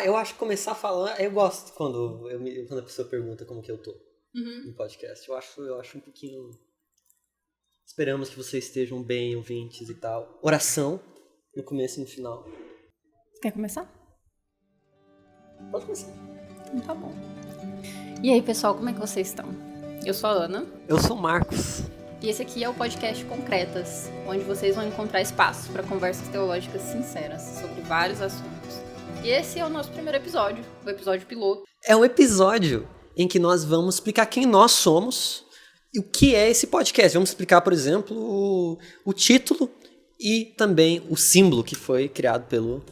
Eu acho que começar falando... Eu gosto quando a pessoa pergunta como que eu tô no podcast. Eu acho um pouquinho... Esperamos que vocês estejam bem, ouvintes e tal. Oração, no começo e no final. Quer começar? Pode começar. Então tá bom. E aí, pessoal, como é que vocês estão? Eu sou a Ana. Eu sou o Marcos. E esse aqui é o podcast Concretas, onde vocês vão encontrar espaço para conversas teológicas sinceras sobre vários assuntos. E esse é o nosso primeiro episódio, o episódio piloto. É um episódio em que nós vamos explicar quem nós somos e o que é esse podcast. Vamos explicar, por exemplo, o título e também o símbolo que foi criado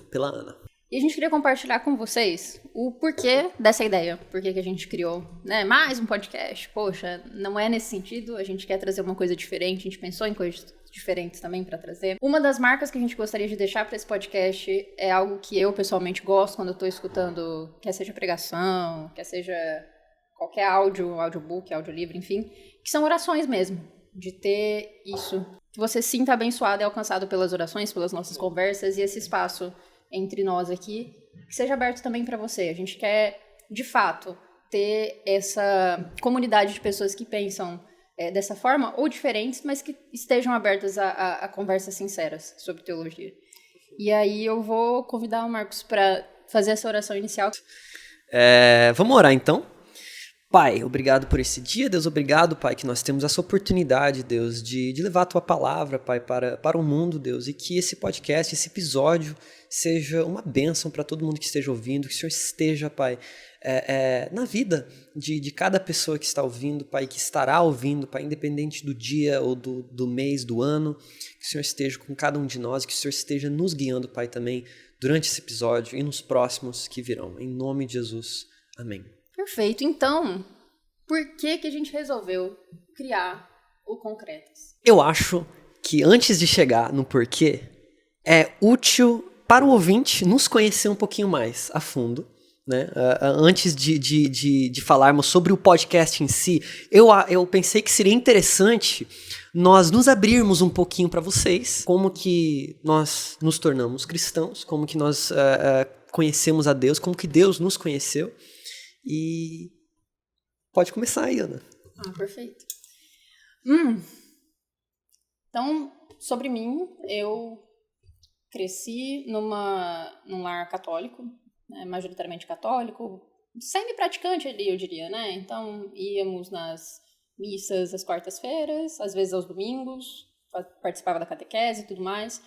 pela Ana. E a gente queria compartilhar com vocês o porquê dessa ideia, por que a gente criou, né, mais um podcast. Poxa, não é nesse sentido, a gente quer trazer uma coisa diferente, a gente pensou em coisas diferentes também para trazer. Uma das marcas que a gente gostaria de deixar para esse podcast é algo que eu pessoalmente gosto quando eu tô escutando, quer seja pregação, quer seja qualquer audiobook, audiolivro, enfim, que são orações mesmo, de ter isso. Que você se sinta abençoado e alcançado pelas orações, pelas nossas conversas e esse espaço entre nós aqui, que seja aberto também para você. A gente quer, de fato, ter essa comunidade de pessoas que pensam dessa forma, ou diferentes, mas que estejam abertas a conversas sinceras sobre teologia. E aí eu vou convidar o Marcos para fazer essa oração inicial. Vamos orar então? Pai, obrigado por esse dia, Deus, obrigado, Pai, que nós temos essa oportunidade, Deus, de levar a Tua palavra, Pai, para o mundo, Deus, e que esse podcast, esse episódio, seja uma bênção para todo mundo que esteja ouvindo, que o Senhor esteja, Pai, na vida de cada pessoa que está ouvindo, Pai, que estará ouvindo, Pai, independente do dia ou do mês, do ano, que o Senhor esteja com cada um de nós, que o Senhor esteja nos guiando, Pai, também, durante esse episódio e nos próximos que virão. Em nome de Jesus, amém. Perfeito. Então, por que a gente resolveu criar o Concretas? Eu acho que antes de chegar no porquê, é útil para o ouvinte nos conhecer um pouquinho mais a fundo, né? Antes de falarmos sobre o podcast em si, eu pensei que seria interessante nós nos abrirmos um pouquinho para vocês, como que nós nos tornamos cristãos, como que nós conhecemos a Deus, como que Deus nos conheceu. E pode começar aí, Ana. Perfeito. Então, sobre mim, eu cresci num lar católico, né, majoritariamente católico, semi-praticante ali, eu diria, né? Então, íamos nas missas às quartas-feiras, às vezes aos domingos, participava da catequese e tudo mais.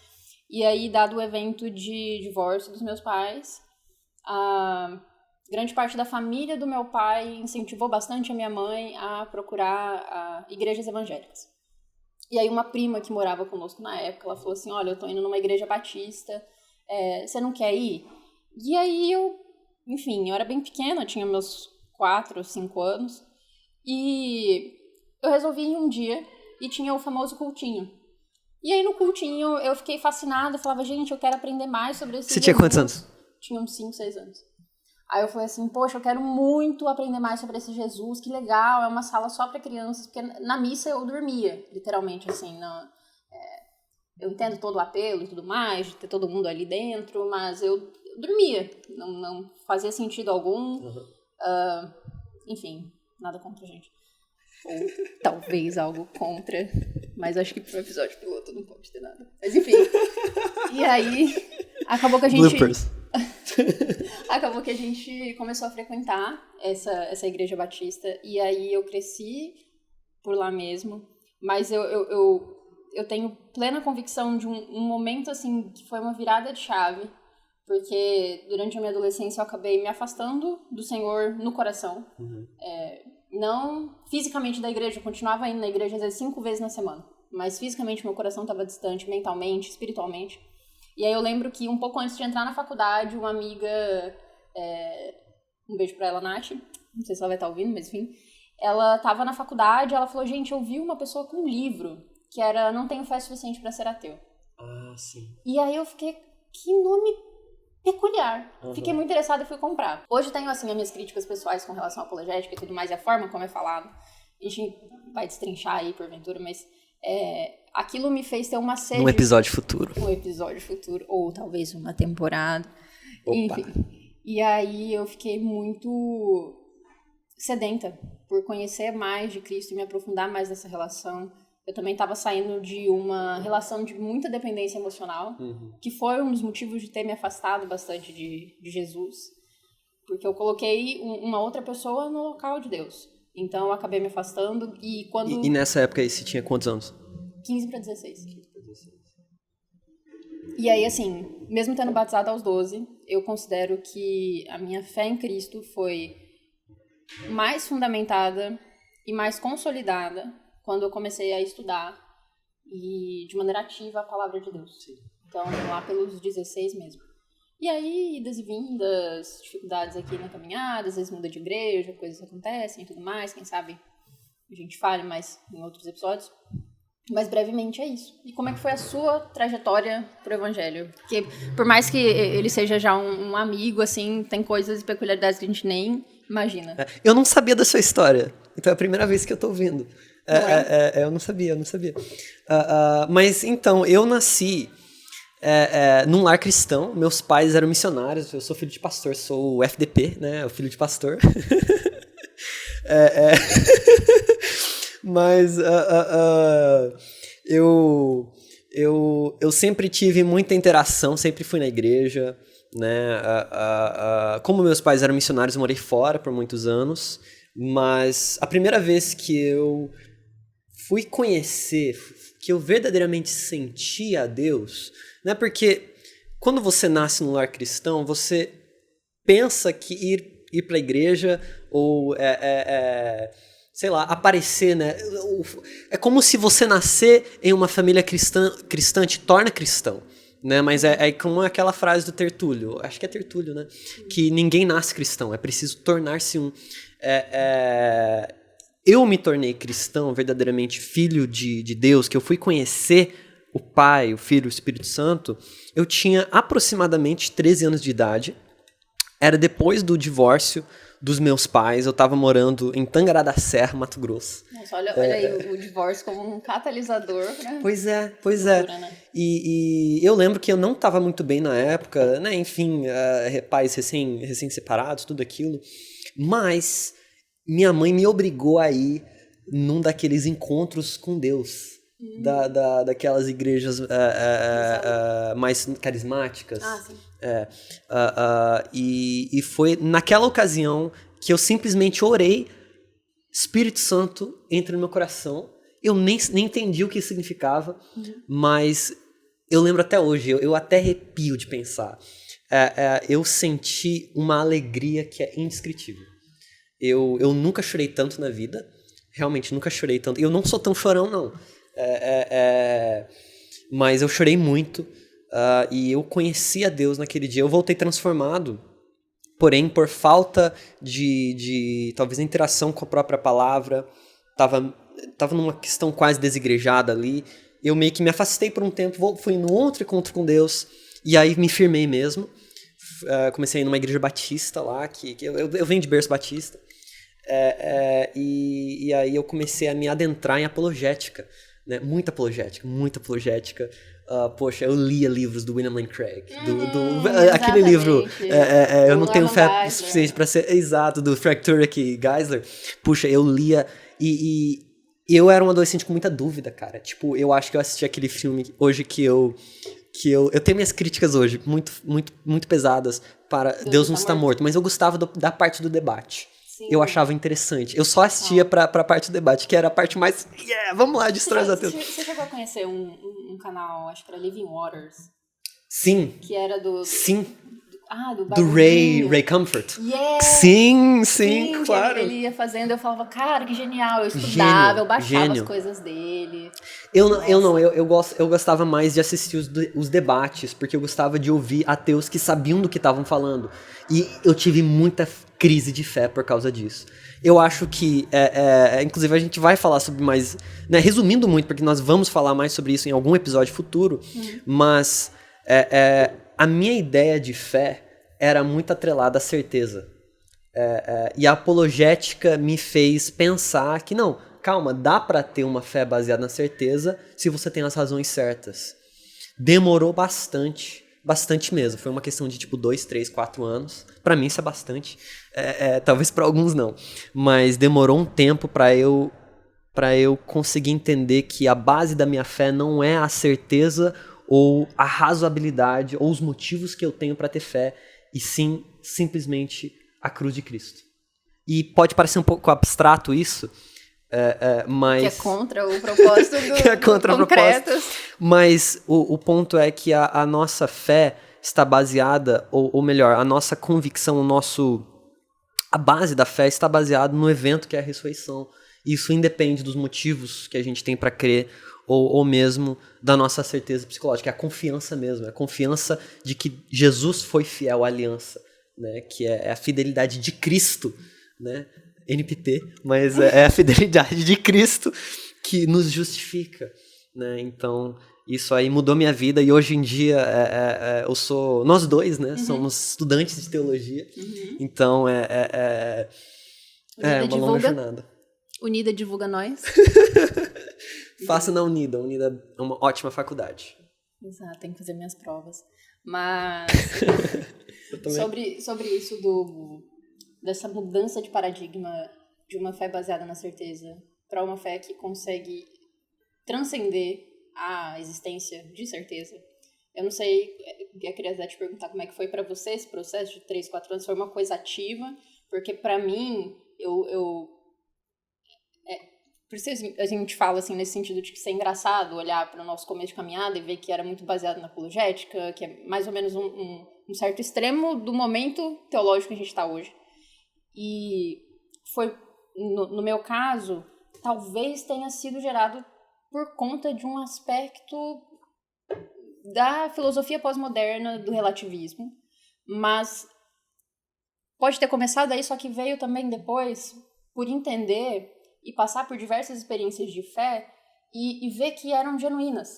E aí, dado o evento de divórcio dos meus pais, grande parte da família do meu pai incentivou bastante a minha mãe a procurar igrejas evangélicas. E aí uma prima que morava conosco na época, ela falou assim, olha, eu tô indo numa igreja batista, você não quer ir? E aí eu era bem pequena, tinha meus 4 ou 5 anos, e eu resolvi ir um dia e tinha o famoso cultinho. E aí no cultinho eu fiquei fascinada, falava, gente, eu quero aprender mais sobre esse Jesus. Você tinha quantos anos? Tinha uns 5, 6 anos. Aí eu falei assim, poxa, eu quero muito aprender mais sobre esse Jesus, que legal, é uma sala só para crianças, porque na missa eu dormia, literalmente, assim, eu entendo todo o apelo e tudo mais, de ter todo mundo ali dentro, mas eu dormia, não fazia sentido algum, enfim, nada contra a gente, ou talvez algo contra, mas acho que pro episódio piloto não pode ter nada, mas enfim, e aí acabou que a gente... Bloopers. Acabou que a gente começou a frequentar essa igreja batista e aí eu cresci por lá mesmo, mas eu tenho plena convicção de um momento assim que foi uma virada de chave, porque durante a minha adolescência eu acabei me afastando do Senhor no coração, não fisicamente da igreja, eu continuava indo na igreja às vezes 5 vezes na semana, mas fisicamente meu coração estava distante, mentalmente, espiritualmente. E aí eu lembro que um pouco antes de entrar na faculdade, uma amiga, um beijo pra ela, Nath, não sei se ela vai estar ouvindo, mas enfim, ela tava na faculdade, ela falou, gente, eu vi uma pessoa com um livro, que era Não Tenho Fé Suficiente para Ser Ateu. Sim. E aí eu fiquei, que nome peculiar. Fiquei muito interessada e fui comprar. Hoje eu tenho, assim, as minhas críticas pessoais com relação à apologética e tudo mais, e a forma como é falado. A gente vai destrinchar aí, porventura, mas... aquilo me fez ter uma sede... Um episódio futuro. Um episódio futuro, ou talvez uma temporada. Opa. Enfim. E aí eu fiquei muito sedenta por conhecer mais de Cristo e me aprofundar mais nessa relação. Eu também estava saindo de uma relação de muita dependência emocional, que foi um dos motivos de ter me afastado bastante de Jesus, porque eu coloquei uma outra pessoa no local de Deus. Então eu acabei me afastando e quando... E nessa época aí, você tinha quantos anos? 15 para 16. E aí, assim, mesmo tendo batizado aos 12, eu considero que a minha fé em Cristo foi mais fundamentada e mais consolidada quando eu comecei a estudar e de maneira ativa a palavra de Deus. Sim. Então, lá pelos 16 mesmo. E aí, idas e vindas, dificuldades aqui na caminhada, às vezes muda de igreja, coisas acontecem e tudo mais, quem sabe a gente fale mais em outros episódios. Mas brevemente é isso. E como é que foi a sua trajetória pro Evangelho? Porque por mais que ele seja já um amigo, assim, tem coisas e peculiaridades que a gente nem imagina. Eu não sabia da sua história. Então é a primeira vez que eu tô ouvindo. Eu não sabia. Mas então, eu nasci num lar cristão. Meus pais eram missionários. Eu sou filho de pastor, sou o FDP, né? O filho de pastor. Mas eu sempre tive muita interação, sempre fui na igreja, né? Como meus pais eram missionários, eu morei fora por muitos anos, mas a primeira vez que eu fui conhecer, que eu verdadeiramente senti a Deus, né? Porque quando você nasce num lar cristão, você pensa que ir para a igreja ou sei lá, aparecer, né? É como se você nascer em uma família cristã te torna cristão, né? Mas é como aquela frase do Tertúlio, acho que é Tertúlio, né? Que ninguém nasce cristão, é preciso tornar-se um. Eu me tornei cristão, verdadeiramente filho de Deus, que eu fui conhecer o Pai, o Filho, o Espírito Santo, eu tinha aproximadamente 13 anos de idade, era depois do divórcio dos meus pais, eu tava morando em Tangará da Serra, Mato Grosso. Nossa, olha aí o divórcio como um catalisador, né? Pois é. Cultura, né? E eu lembro que eu não tava muito bem na época, né? Enfim, pais recém-separados, tudo aquilo. Mas minha mãe me obrigou a ir num daqueles encontros com Deus. Daquelas igrejas mais carismáticas. Ah, sim. E foi naquela ocasião que eu simplesmente orei, Espírito Santo entra no meu coração. Eu nem entendi o que isso significava, mas eu lembro até hoje, eu até arrepio de pensar. Eu senti uma alegria que é indescritível. Eu nunca chorei tanto na vida, realmente nunca chorei tanto. Eu não sou tão chorão, não. Mas eu chorei muito. E eu conheci a Deus naquele dia. Eu voltei transformado, porém por falta de talvez interação com a própria palavra, tava numa questão quase desigrejada ali, eu meio que me afastei por um tempo, fui num outro encontro com Deus, e aí me firmei mesmo. Comecei a ir numa igreja batista lá, que eu venho de berço batista, e aí eu comecei a me adentrar em apologética, né? Muita apologética. Poxa, eu lia livros do William Lane Craig. Aquele livro, eu não tenho fé suficiente para ser exato, do Frank Turek e Geisler. Puxa, eu lia e eu era um adolescente com muita dúvida, cara. Tipo, eu acho que eu assisti aquele filme hoje que eu tenho minhas críticas hoje, muito pesadas para Deus não está morto, mas eu gostava da parte do debate. Sim. Eu achava interessante. Eu só assistia pra parte do debate, que era a parte mais... vamos lá, destrói os ateus. Você chegou a conhecer um canal, acho que era Living Waters? Sim. Que era do... Sim. Do Ray Comfort. Yeah. Sim, claro. Ele ia fazendo, eu falava, cara, que genial. Eu estudava, eu baixava as coisas dele. Eu gostava mais de assistir os debates, porque eu gostava de ouvir ateus que sabiam do que estavam falando. E eu tive muita crise de fé por causa disso. Eu acho que, inclusive a gente vai falar sobre mais, né, resumindo muito, porque nós vamos falar mais sobre isso em algum episódio futuro, mas a minha ideia de fé era muito atrelada à certeza. E a apologética me fez pensar que não, calma, dá pra ter uma fé baseada na certeza se você tem as razões certas. Demorou bastante, bastante mesmo. Foi uma questão de, 2, 3, 4 anos. Pra mim isso é bastante. Talvez pra alguns não. Mas demorou um tempo pra eu conseguir entender que a base da minha fé não é a certeza ou a razoabilidade ou os motivos que eu tenho pra ter fé, e sim, simplesmente, a cruz de Cristo. E pode parecer um pouco abstrato isso, mas... Que é contra o propósito que é contra do concretos. Mas o ponto é que a nossa fé está baseada, ou melhor, a nossa convicção, a base da fé está baseada no evento que é a ressurreição. Isso independe dos motivos que a gente tem para crer, ou mesmo da nossa certeza psicológica. É a confiança mesmo, é a confiança de que Jesus foi fiel à aliança, né? Que é a fidelidade de Cristo, né? NPT, mas é a fidelidade de Cristo que nos justifica, né? Então, isso aí mudou minha vida, e hoje em dia nós dois, né? Somos estudantes de teologia, então é uma longa jornada. Unida divulga nós. Faça na Unida. A Unida é uma ótima faculdade. Exato, tem que fazer minhas provas. Mas sobre isso dessa mudança de paradigma de uma fé baseada na certeza para uma fé que consegue transcender a existência de certeza. Eu não sei, eu queria te perguntar como é que foi para você esse processo de 3, 4 anos. Foi uma coisa ativa? Porque para mim, por isso a gente fala assim, nesse sentido de que isso é engraçado olhar para o nosso começo de caminhada e ver que era muito baseado na apologética, que é mais ou menos um certo extremo do momento teológico que a gente está hoje. E foi, no meu caso, talvez tenha sido gerado por conta de um aspecto da filosofia pós-moderna do relativismo, mas pode ter começado aí, só que veio também depois por entender e passar por diversas experiências de fé e ver que eram genuínas.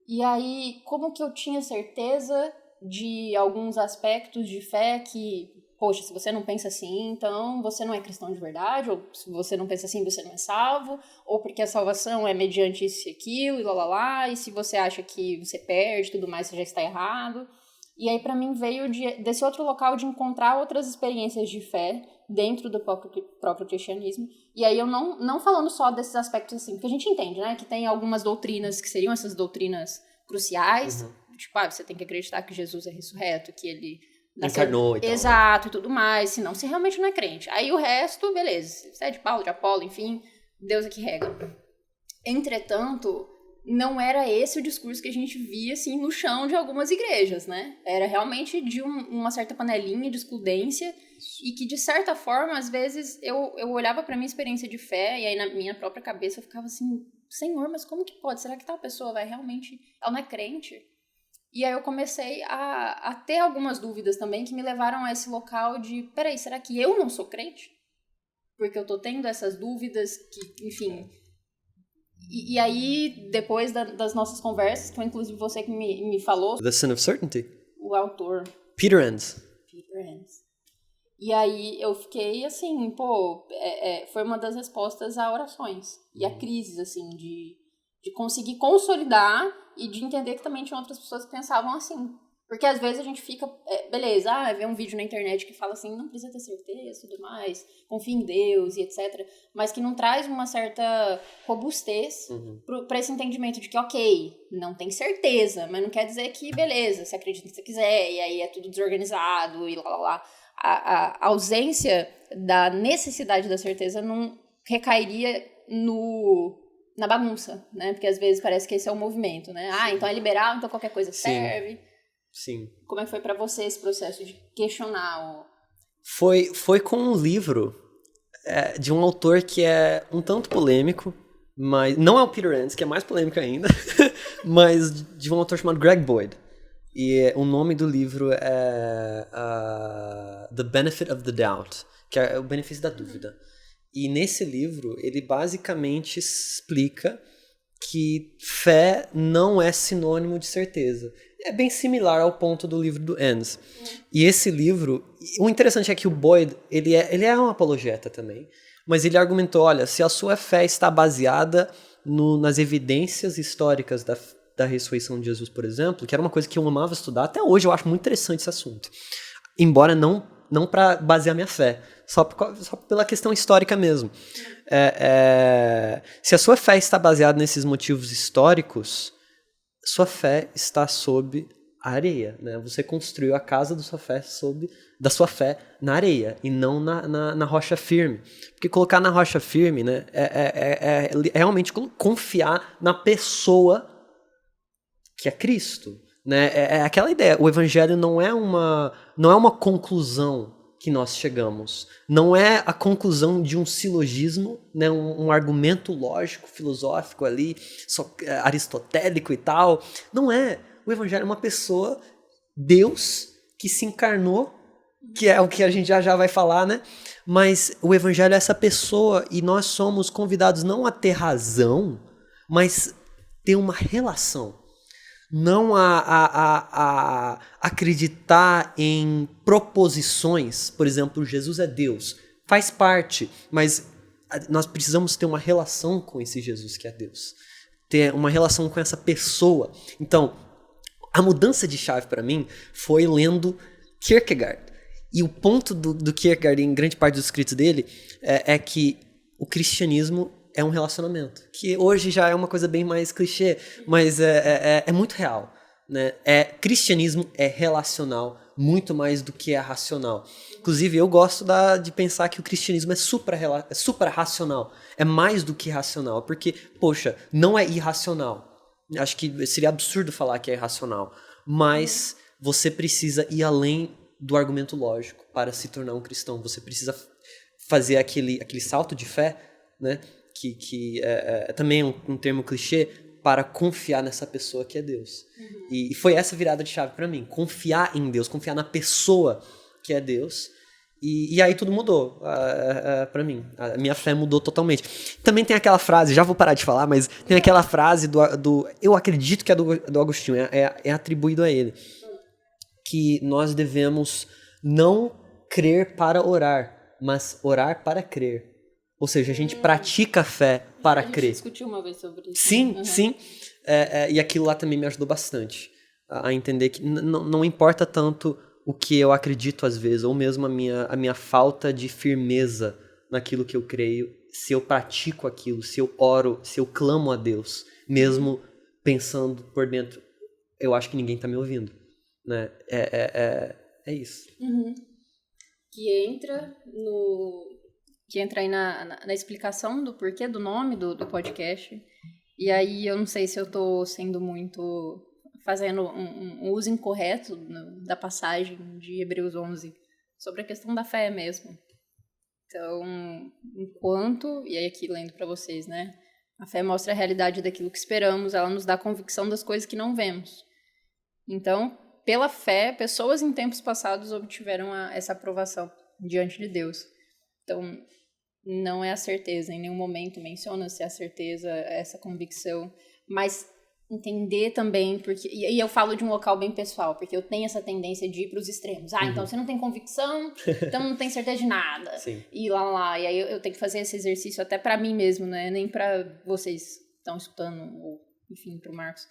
E aí, como que eu tinha certeza de alguns aspectos de fé que, poxa, se você não pensa assim, então você não é cristão de verdade, ou se você não pensa assim, você não é salvo, ou porque a salvação é mediante isso e aquilo, e lá, e se você acha que você perde tudo mais, você já está errado. E aí, para mim, veio desse outro local de encontrar outras experiências de fé dentro do próprio cristianismo. E aí eu não falando só desses aspectos assim, porque a gente entende, né, que tem algumas doutrinas que seriam essas doutrinas cruciais, tipo, você tem que acreditar que Jesus é ressurreto, que ele encarnou e tal. Exato, e tudo mais, senão você realmente não é crente. Aí o resto, beleza, você é de Paulo, de Apolo, enfim, Deus é que rega. Entretanto, não era esse o discurso que a gente via, assim, no chão de algumas igrejas, né? Era realmente de uma certa panelinha de excludência e que, de certa forma, às vezes, eu olhava pra minha experiência de fé e aí na minha própria cabeça eu ficava assim, Senhor, mas como que pode? Será que tal pessoa vai realmente... Ela não é crente? E aí eu comecei a ter algumas dúvidas também que me levaram a esse local de, peraí, será que eu não sou crente? Porque eu tô tendo essas dúvidas que, enfim... E aí, depois das nossas conversas, que foi inclusive você que me falou... The Sin of Certainty. O autor. Peter Enns. E aí eu fiquei assim, foi uma das respostas a orações. E a crises, assim, de conseguir consolidar e de entender que também tinha outras pessoas que pensavam assim. Porque às vezes a gente fica, beleza, vê um vídeo na internet que fala assim, não precisa ter certeza e tudo mais, confia em Deus e etc. Mas que não traz uma certa robustez para esse entendimento de que, ok, não tem certeza, mas não quer dizer que, beleza, você acredita no que você quiser, e aí é tudo desorganizado e lá. A ausência da necessidade da certeza não recairia na bagunça, né? Porque às vezes parece que esse é o movimento, né? Então é liberal, então qualquer coisa serve. Sim. Como é que foi pra você esse processo de questionar? Foi com um livro de um autor que é um tanto polêmico, mas não é o Peter Enns, que é mais polêmico ainda, mas de um autor chamado Greg Boyd. E o nome do livro é The Benefit of the Doubt, que é o benefício da dúvida. E nesse livro, ele basicamente explica que fé não é sinônimo de certeza. É bem similar ao ponto do livro do Enns. E esse livro, o interessante é que o Boyd, ele é um apologeta também, mas ele argumentou, olha, se a sua fé está baseada nas evidências históricas da da ressurreição de Jesus, por exemplo, que era uma coisa que eu amava estudar, até hoje eu acho muito interessante esse assunto. Embora não para basear minha fé, só pela questão histórica mesmo. Se a sua fé está baseada nesses motivos históricos, sua fé está sob a areia, né? Você construiu a casa da sua fé na areia e não na rocha firme. Porque colocar na rocha firme, né, é realmente confiar na pessoa que é Cristo, né? É aquela ideia. O evangelho não é uma conclusão que nós chegamos. Não é a conclusão de um silogismo, né, um argumento lógico, filosófico ali, aristotélico e tal. Não é. O evangelho é uma pessoa, Deus, que se encarnou, que é o que a gente já vai falar, né? Mas o evangelho é essa pessoa e nós somos convidados não a ter razão, mas ter uma relação. Não a acreditar em proposições. Por exemplo, Jesus é Deus. Faz parte, mas nós precisamos ter uma relação com esse Jesus que é Deus. Ter uma relação com essa pessoa. Então, a mudança de chave para mim foi lendo Kierkegaard. E o ponto do Kierkegaard, em grande parte dos escritos dele, é que o cristianismo é um relacionamento. Que hoje já é uma coisa bem mais clichê, mas é muito real. Né? Cristianismo é relacional, muito mais do que é racional. Inclusive, eu gosto de pensar que o cristianismo é supra-racional. É mais do que racional, porque, poxa, não é irracional. Acho que seria absurdo falar que é irracional. Mas você precisa ir além do argumento lógico para se tornar um cristão. Você precisa fazer aquele salto de fé, né? Que é também um termo clichê, para confiar nessa pessoa que é Deus. E foi essa virada de chave para mim. Confiar em Deus, confiar na pessoa que é Deus. E aí tudo mudou para mim. A minha fé mudou totalmente. Também tem aquela frase, já vou parar de falar, mas tem aquela frase eu acredito que é do Agostinho, é atribuído a ele. Que nós devemos não crer para orar, mas orar para crer. Ou seja, a gente pratica a fé para crer. A gente discutiu uma vez sobre isso. Sim, sim. E aquilo lá também me ajudou bastante a entender que não importa tanto o que eu acredito às vezes, ou mesmo a minha falta de firmeza naquilo que eu creio, se eu pratico aquilo, se eu oro, se eu clamo a Deus, mesmo pensando por dentro, eu acho que ninguém está me ouvindo. Né? É isso. Uhum. Que entra aí na explicação do porquê do nome do podcast. E aí eu não sei se eu tô sendo muito... fazendo um uso incorreto da passagem de Hebreus 11 sobre a questão da fé mesmo. Então, enquanto... E aí aqui lendo para vocês, né? A fé mostra a realidade daquilo que esperamos, ela nos dá convicção das coisas que não vemos. Então, pela fé, pessoas em tempos passados obtiveram essa aprovação diante de Deus. Então, não é a certeza, em nenhum momento menciona-se a certeza, essa convicção, mas entender também, porque e eu falo de um local bem pessoal, porque eu tenho essa tendência de ir para os extremos. Então você não tem convicção, então não tem certeza de nada. Sim. E aí eu tenho que fazer esse exercício até para mim mesmo, né? Nem para vocês que estão escutando, ou enfim, para o Marcos.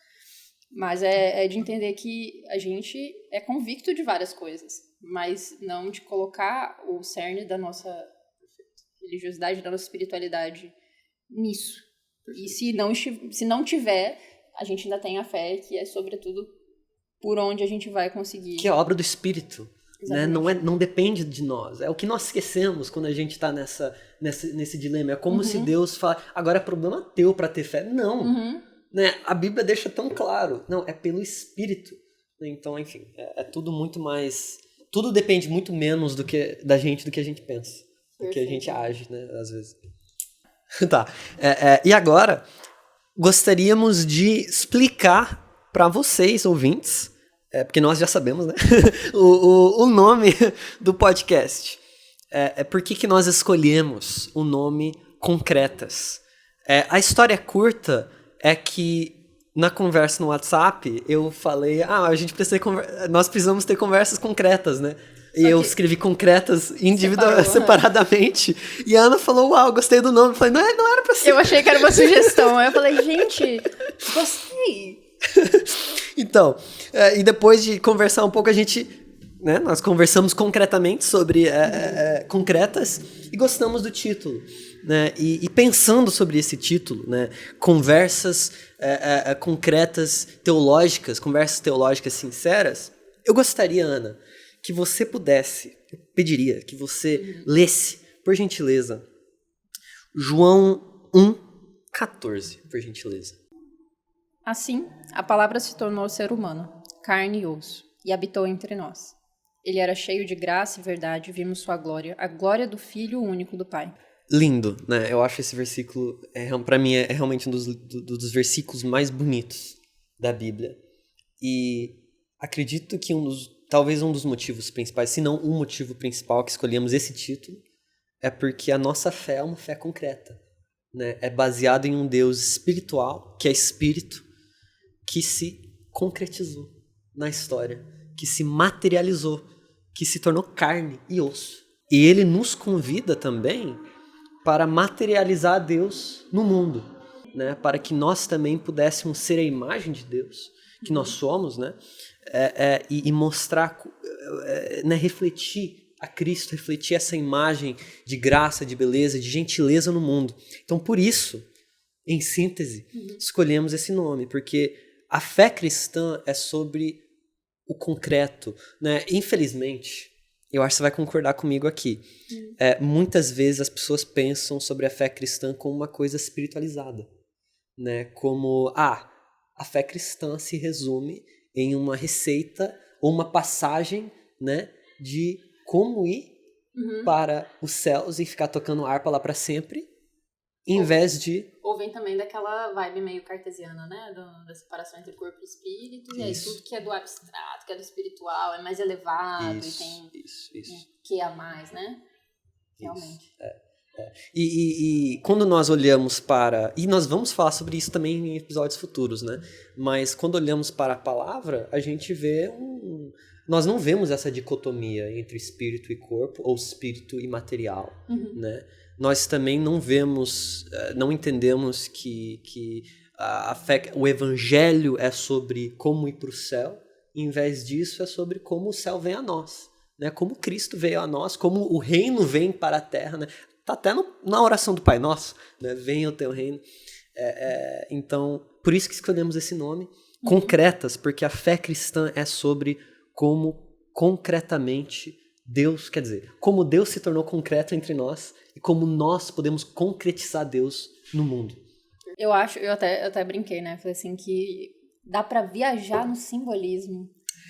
Mas é de entender que a gente é convicto de várias coisas, mas não de colocar o cerne da nossa religiosidade, da nossa espiritualidade nisso. E se não tiver, a gente ainda tem a fé, que é sobretudo por onde a gente vai conseguir. Que é a obra do Espírito. Né? Não depende de nós. É o que nós esquecemos quando a gente está nesse dilema. É como se Deus fala, agora é problema teu para ter fé. Não. Né? A Bíblia deixa tão claro. Não, é pelo Espírito. Então, enfim, é tudo muito mais... Tudo depende muito menos da gente do que a gente pensa. Do que a gente age, né? Às vezes. Tá. E agora, gostaríamos de explicar para vocês, ouvintes, porque nós já sabemos, né? o nome do podcast. Por que nós escolhemos o nome Concretas. A história curta é que na conversa no WhatsApp eu falei, nós precisamos ter conversas concretas, né? E eu escrevi concretas separadamente. E a Ana falou, uau, gostei do nome. Eu falei, não era pra ser. Eu achei que era uma sugestão. Aí eu falei, gente, gostei. Então, e depois de conversar um pouco, a gente, né, nós conversamos concretamente sobre concretas e gostamos do título, né, e pensando sobre esse título, né, conversas concretas teológicas, conversas teológicas sinceras, eu gostaria, Ana, que você pudesse, eu pediria que você lesse, por gentileza, João 1,14, por gentileza. Assim, a palavra se tornou ser humano, carne e osso, e habitou entre nós. Ele era cheio de graça e verdade, vimos sua glória, a glória do Filho único do Pai. Lindo, né? Eu acho esse versículo, para mim, é realmente um dos versículos mais bonitos da Bíblia. E acredito que talvez um dos motivos principais, se não o motivo principal que escolhemos esse título, é porque a nossa fé é uma fé concreta, né? É baseada em um Deus espiritual, que é espírito, que se concretizou na história, que se materializou, que se tornou carne e osso. E ele nos convida também para materializar Deus no mundo, né? Para que nós também pudéssemos ser a imagem de Deus, que nós somos, né? E mostrar, né? Refletir a Cristo, refletir essa imagem de graça, de beleza, de gentileza no mundo. Então, por isso, em síntese, escolhemos esse nome, porque a fé cristã é sobre o concreto, né? Infelizmente, eu acho que você vai concordar comigo aqui. Muitas vezes as pessoas pensam sobre a fé cristã como uma coisa espiritualizada, né? Como, a fé cristã se resume em uma receita ou uma passagem, né, de como ir para os céus e ficar tocando harpa lá para sempre, em vez de... Ou vem também daquela vibe meio cartesiana, né? Da separação entre corpo e espírito. E aí tudo que é do abstrato, que é do espiritual, é mais elevado e tem que a mais, né? Realmente. E quando nós olhamos para... E nós vamos falar sobre isso também em episódios futuros, né? Mas quando olhamos para a palavra, a gente vê nós não vemos essa dicotomia entre espírito e corpo, ou espírito e material, né? Nós também não vemos, não entendemos que a fé, o evangelho é sobre como ir para o céu, em vez disso é sobre como o céu vem a nós, né? Como Cristo veio a nós, como o reino vem para a terra, né? Tá até na oração do Pai Nosso, né? Venha o teu reino. Então, por isso que escolhemos esse nome, concretas, porque a fé cristã é sobre como concretamente Deus, quer dizer, como Deus se tornou concreto entre nós e como nós podemos concretizar Deus no mundo. Eu até brinquei, né? Falei assim que dá pra viajar no simbolismo.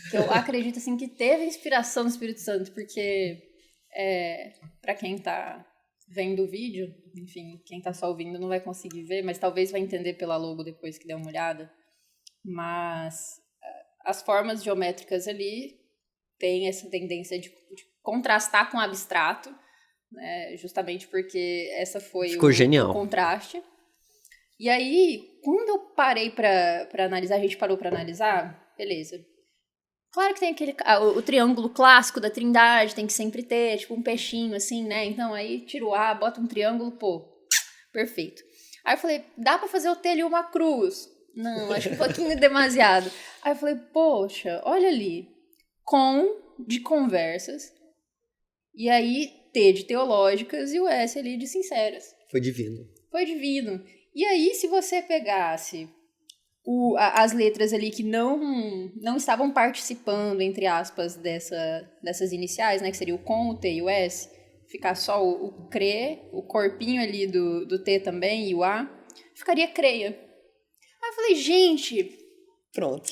Que eu acredito assim que teve inspiração do Espírito Santo, porque pra quem tá vendo o vídeo, enfim, quem tá só ouvindo não vai conseguir ver, mas talvez vai entender pela logo depois que der uma olhada. Mas as formas geométricas ali têm essa tendência de contrastar com o abstrato, né, justamente porque essa foi o contraste. E aí, quando eu parei pra analisar, a gente parou pra analisar, beleza. Claro que tem o triângulo clássico da Trindade, tem que sempre ter, tipo, um peixinho, assim, né? Então, aí, tira o A, bota um triângulo, pô, perfeito. Aí eu falei, dá pra fazer o T ali uma cruz? Não, acho um pouquinho demasiado. Aí eu falei, poxa, olha ali, de conversas, e aí T de teológicas e o S ali de sinceras. Foi divino. E aí, se você pegasse as letras ali que não estavam participando, entre aspas, dessas iniciais, né, que seria o com, o T e o S, ficar só o CRE, o corpinho ali do T também e o A, ficaria CREA. Aí eu falei, gente... Pronto.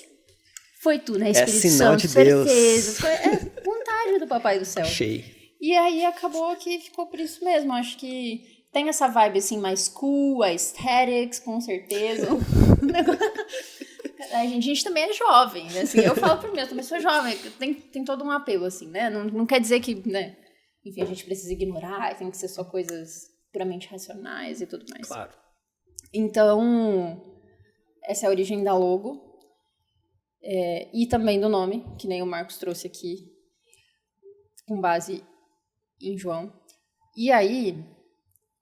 Foi tu, né, Espírito Santo? Sinal de Deus. Certeza. Foi vontade do Papai do Céu. Achei. E aí acabou que ficou por isso mesmo. Acho que tem essa vibe assim mais cool, aesthetics, com certeza. A gente também é jovem, né? Assim, eu falo por mim, eu também sou jovem. Tem todo um apelo, assim, né? Não quer dizer que, né? Enfim, a gente precisa ignorar, tem que ser só coisas puramente racionais e tudo mais. Claro. Então, essa é a origem da logo. E também do nome, que nem o Marcos trouxe aqui, com base em João. E aí,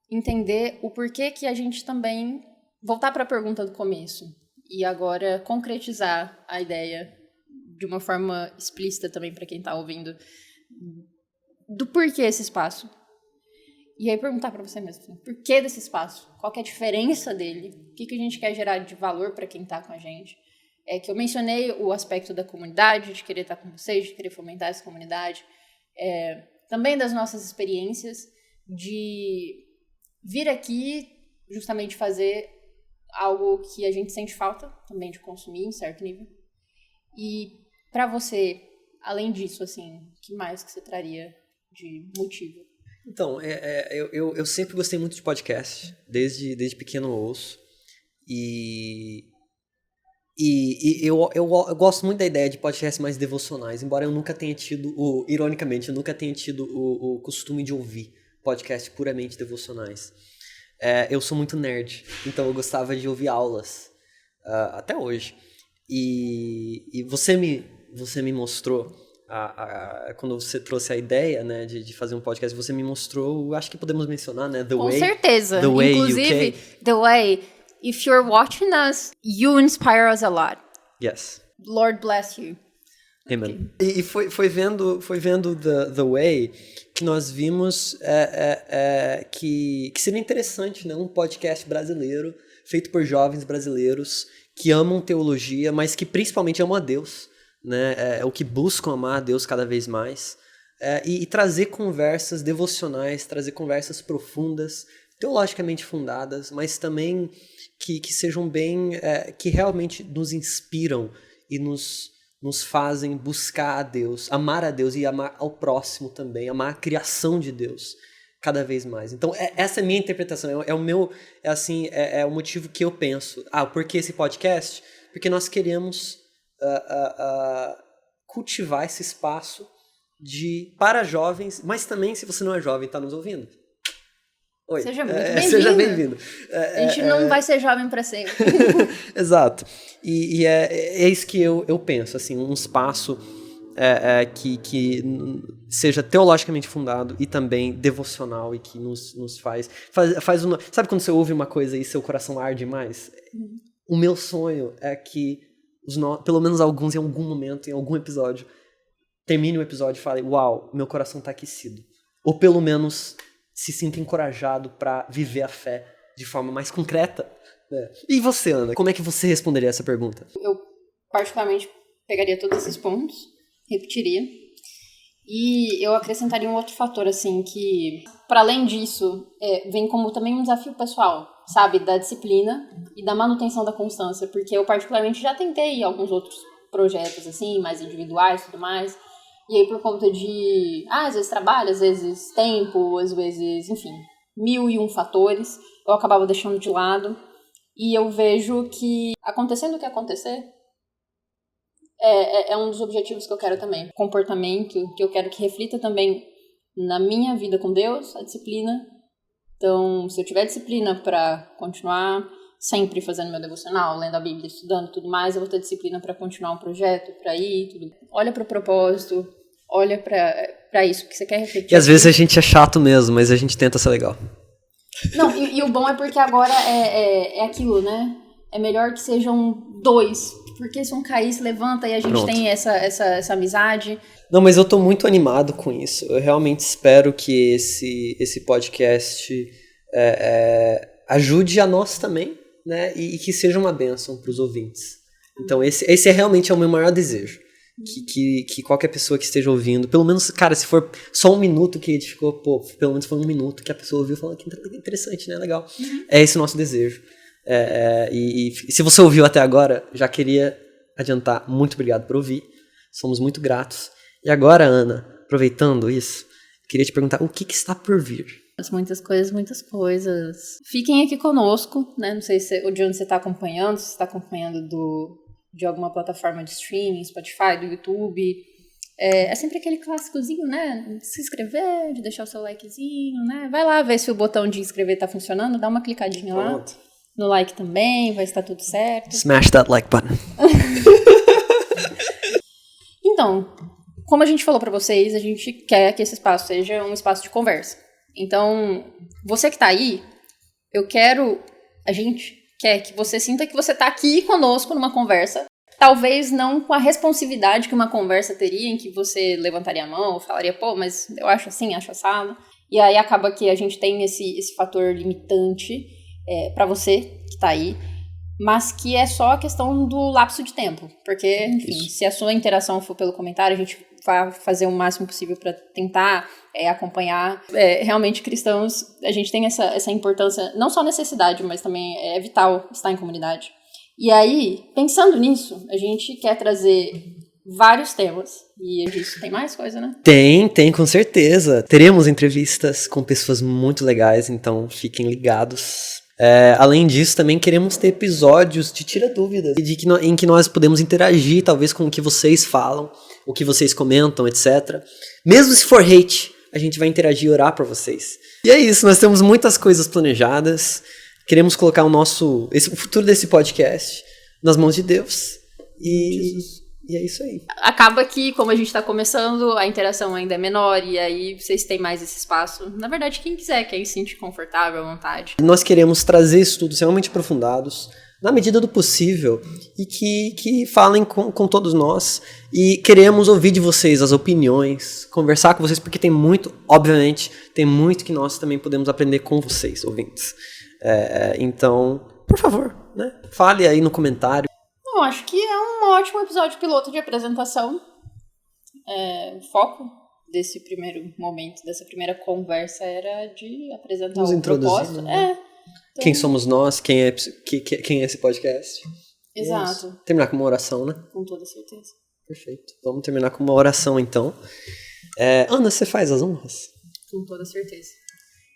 entender o porquê que a gente também... Voltar para a pergunta do começo. e agora concretizar a ideia de uma forma explícita também para quem está ouvindo, do porquê esse espaço. E aí perguntar para você mesmo, assim, por que desse espaço? Qual que é a diferença dele? O que a gente quer gerar de valor para quem está com a gente? É que eu mencionei o aspecto da comunidade, de querer estar com vocês, de querer fomentar essa comunidade, também das nossas experiências, de vir aqui justamente fazer algo que a gente sente falta também de consumir em certo nível. E para você, além disso, assim, o que mais que você traria de motivo? Então, eu sempre gostei muito de podcast, desde pequeno eu ouço, e eu gosto muito da ideia de podcasts mais devocionais, embora eu nunca tenha tido, ironicamente, eu nunca tenha tido o costume de ouvir podcasts puramente devocionais. Eu sou muito nerd, então eu gostava de ouvir aulas, até hoje. E você me mostrou, quando você trouxe a ideia, né, de fazer um podcast, você me mostrou, acho que podemos mencionar, né, Com certeza. Inclusive, The Way, if you're watching us, you inspire us a lot. Yes. Lord bless you. Amen. Okay. E foi vendo The Way que nós vimos que seria interessante, né, um podcast brasileiro feito por jovens brasileiros que amam teologia, mas que principalmente amam a Deus, né, o que buscam amar a Deus cada vez mais, e trazer conversas devocionais, trazer conversas profundas, teologicamente fundadas, mas também que sejam bem, que realmente nos inspiram e nos fazem buscar a Deus, amar a Deus e amar ao próximo também, amar a criação de Deus cada vez mais. Então, essa é a minha interpretação, é o motivo que eu penso. Por que esse podcast? Porque nós queremos cultivar esse espaço para jovens, mas também se você não é jovem e está nos ouvindo. Oi. Seja muito bem-vindo. Seja bem-vindo. A gente não vai ser jovem para sempre. Exato. E é isso que eu penso, assim, um espaço que seja teologicamente fundado e também devocional e que nos faz sabe quando você ouve uma coisa e seu coração arde mais? O meu sonho é que pelo menos alguns em algum momento, em algum episódio, termine o episódio e fale, uau, meu coração está aquecido. Ou pelo menos se sinta encorajado para viver a fé de forma mais concreta. E você, Ana, como é que você responderia essa pergunta? Eu, particularmente, pegaria todos esses pontos, repetiria, e eu acrescentaria um outro fator, assim, que, para além disso, vem como também um desafio pessoal, sabe, da disciplina e da manutenção da constância, porque eu, particularmente, já tentei alguns outros projetos, assim, mais individuais e tudo mais, e aí por conta de, às vezes trabalho, às vezes tempo, às vezes, enfim, 1001 fatores, eu acabava deixando de lado, e eu vejo que, acontecendo o que acontecer, é um dos objetivos que eu quero também. Comportamento, que eu quero que reflita também na minha vida com Deus, a disciplina. Então, se eu tiver disciplina para continuar sempre fazendo meu devocional, lendo a Bíblia, estudando tudo mais, eu vou ter disciplina para continuar um projeto, para ir, tudo. Olha para o propósito, olha para isso que você quer refletir. E às vezes a gente é chato mesmo, mas a gente tenta ser legal. Não, e o bom é porque agora é aquilo, né? É melhor que sejam 2, porque se um cair, se levanta e a gente tem essa amizade. Não, mas eu tô muito animado com isso. Eu realmente espero que esse podcast ajude a nós também, né? E que seja uma bênção pros ouvintes. Então esse realmente é o meu maior desejo. Que qualquer pessoa que esteja ouvindo, pelo menos, cara, se for só um minuto que edificou, pelo menos foi um minuto que a pessoa ouviu e falou que interessante, né? Legal. É esse o nosso desejo. E se você ouviu até agora, já queria adiantar, muito obrigado por ouvir. Somos muito gratos. E agora, Ana, aproveitando isso, queria te perguntar o que está por vir? Muitas coisas. Fiquem aqui conosco, né? Não sei de onde você está acompanhando, se você está acompanhando de alguma plataforma de streaming, Spotify, do YouTube. É sempre aquele clássicozinho, né? De se inscrever, de deixar o seu likezinho, né? Vai lá ver se o botão de inscrever tá funcionando, dá uma clicadinha lá. No like também, vai estar tudo certo. Smash that like button. Então, como a gente falou pra vocês, a gente quer que esse espaço seja um espaço de conversa. Então, você que tá aí, eu quero a gente quer que você sinta que você tá aqui conosco numa conversa. Talvez não com a responsividade que uma conversa teria, em que você levantaria a mão ou falaria, pô, mas eu acho assim, acho assado. E aí acaba que a gente tem esse fator limitante pra você que tá aí, mas que é só a questão do lapso de tempo. Porque, enfim, se a sua interação for pelo comentário, a gente vai fazer o máximo possível para tentar acompanhar. Realmente, cristãos, a gente tem essa importância, não só necessidade, mas também é vital estar em comunidade. E aí, pensando nisso, a gente quer trazer vários temas. E isso tem mais coisa, né? Tem, com certeza. Teremos entrevistas com pessoas muito legais, então fiquem ligados. Além disso, também queremos ter episódios de Tira Dúvidas, em que nós podemos interagir, talvez, com o que vocês falam, o que vocês comentam, etc. Mesmo se for hate, a gente vai interagir e orar por vocês. E é isso, nós temos muitas coisas planejadas. Queremos colocar o futuro desse podcast nas mãos de Deus. E é isso aí. Acaba que, como a gente tá começando, a interação ainda é menor, e aí vocês têm mais esse espaço. Na verdade, quem quiser, quem se sente confortável, à vontade. Nós queremos trazer estudos realmente aprofundados, na medida do possível, e que falem com todos nós. E queremos ouvir de vocês as opiniões, conversar com vocês, porque tem muito, obviamente, tem muito que nós também podemos aprender com vocês, ouvintes. Então, por favor, né? Fale aí no comentário. Eu acho que é um ótimo episódio piloto de apresentação. O foco desse primeiro momento, dessa primeira conversa, era de apresentar o propósito. Né? Então... Quem somos nós? Quem é esse podcast? Exato. Terminar com uma oração, né? Com toda certeza. Perfeito. Vamos terminar com uma oração, então. Ana, você faz as honras? Com toda certeza.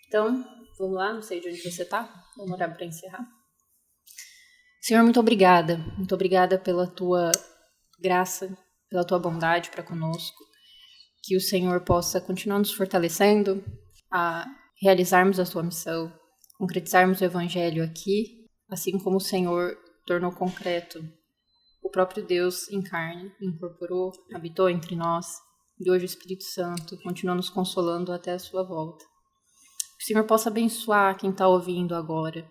Então, vamos lá, não sei de onde você tá. Vamos orar para encerrar. Senhor, muito obrigada. Muito obrigada pela tua graça, pela tua bondade para conosco. Que o Senhor possa continuar nos fortalecendo a realizarmos a tua missão, concretizarmos o Evangelho aqui, assim como o Senhor tornou concreto o próprio Deus em carne, incorporou, habitou entre nós, e hoje o Espírito Santo continua nos consolando até a sua volta. Que o Senhor possa abençoar quem está ouvindo agora.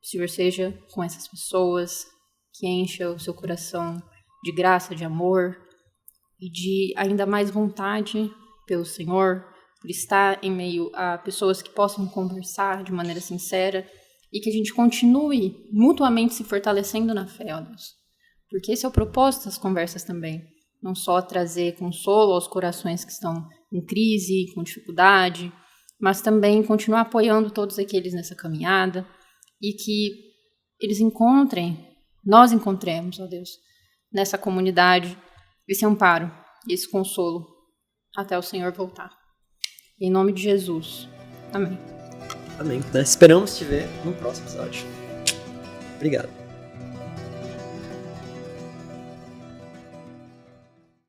Que o Senhor seja com essas pessoas, que encha o seu coração de graça, de amor e de ainda mais vontade pelo Senhor, por estar em meio a pessoas que possam conversar de maneira sincera e que a gente continue mutuamente se fortalecendo na fé, ó Deus. Porque esse é o propósito das conversas também. Não só trazer consolo aos corações que estão em crise, com dificuldade, mas também continuar apoiando todos aqueles nessa caminhada e que eles nós encontremos, ó Deus, nessa comunidade, esse amparo e esse consolo até o Senhor voltar. Em nome de Jesus. Amém. Amém. Esperamos te ver no próximo episódio. Obrigado.